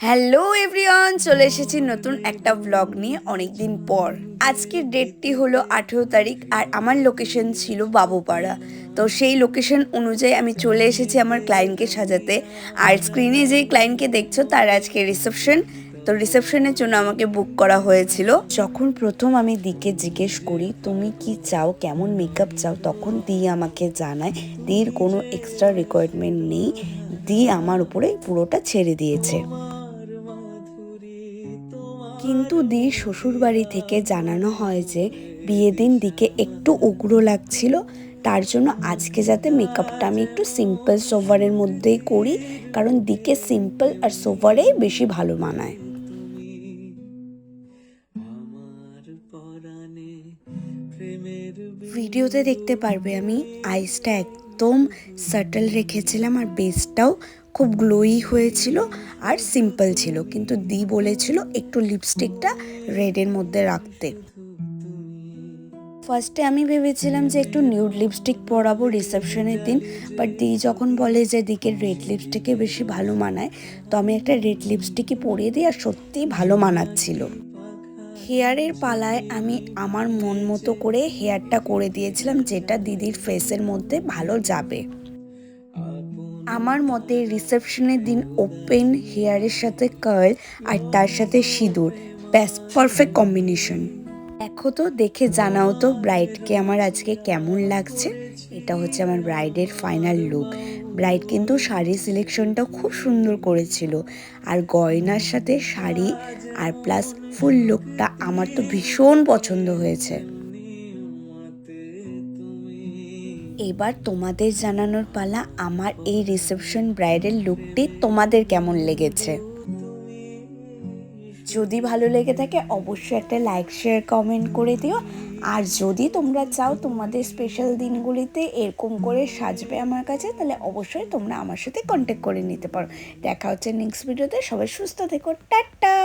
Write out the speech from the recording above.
Hello everyone, চলে এসেছি নতুন একটা ব্লগ নিয়ে অনেক দিন পর। আজকের ডেটটি হলো 18 তারিখ আর আমার লোকেশন ছিল বাবুপাড়া। তো সেই লোকেশন অনুযায়ী আমি চলে এসেছি আমার ক্লায়েন্টকে সাজাতে। আর স্ক্রিনে যেই ক্লায়েন্টকে দেখছো তার আজকে রিসেপশন। তো রিসেপশনের জন্য আমাকে বুক করা হয়েছিল। যখন প্রথম আমি দিকে জিজ্ঞেস করি তুমি কি চাও, কেমন মেকআপ চাও, তখন দি আমাকে জানায় দির কোনো এক্সট্রা রিকোয়ারমেন্ট নেই, দি আমার উপরে পুরোটা ছেড়ে দিয়েছে। কিন্তু দির শ্বশুরবাড়ি থেকে জানানো হয় যে বিয়ে দিন দিকে একটু উগ্র লাগছিল, তার জন্য আজকে যাতে মেকআপটা আমি একটু সিম্পল সোভারের মধ্যেই করি, কারণ দিকে সিম্পল আর সোভারেই বেশি ভালো মানায়। ভিডিওতে দেখতে পারবে আমি আইসটা একদম সাটল রেখেছিলাম আর বেসটাও খুব গ্লোই হয়েছিল আর সিম্পল ছিল, কিন্তু দি বলেছিল একটু লিপস্টিকটা রেডের মধ্যে রাখতে। ফার্স্টে আমি ভেবেছিলাম যে একটু নিউড লিপস্টিক পরাবো রিসেপশনের দিন, বাট দি যখন বলে যে দিকে রেড লিপস্টিকে বেশি ভালো মানায়, তো আমি একটা রেড লিপস্টিকই পরিয়ে দিই আর সত্যিই ভালো মানাচ্ছিল। হেয়ারের পালায় আমি আমার মন মতো করে হেয়ারটা করে দিয়েছিলাম, যেটা দিদির ফেসের মধ্যে ভালো যাবে। আমার মতে রিসেপশনের দিন ওপেন হেয়ারের সাথে কার্ল আর তার সাথে সিঁদুর, ব্যাস পারফেক্ট কম্বিনেশন। দেখো তো, দেখে জানাও তো ব্রাইডকে আমার আজকে কেমন লাগছে। এটা হচ্ছে আমার ব্রাইডের ফাইনাল লুক। ব্রাইড কিন্তু শাড়ি সিলেকশনটাও খুব সুন্দর করেছিল, আর গয়নার সাথে শাড়ি আর প্লাস ফুল লুকটা আমার তো ভীষণ পছন্দ হয়েছে। এবার তোমাদের জানানোর পালা আমার এই রিসেপশন ব্রাইডাল লুকটি তোমাদের কেমন লেগেছে। যদি ভালো লেগে থাকে অবশ্যই একটা লাইক শেয়ার কমেন্ট করে দিও। আর যদি তোমরা চাও তোমাদের স্পেশাল দিনগুলিতে এরকম করে সাজবে আমার কাছে, তাহলে অবশ্যই তোমরা আমার সাথে কন্ট্যাক্ট করে নিতে পারো। দেখা হচ্ছে নেক্সট ভিডিওতে। সবাই সুস্থ থেকো, টাটা।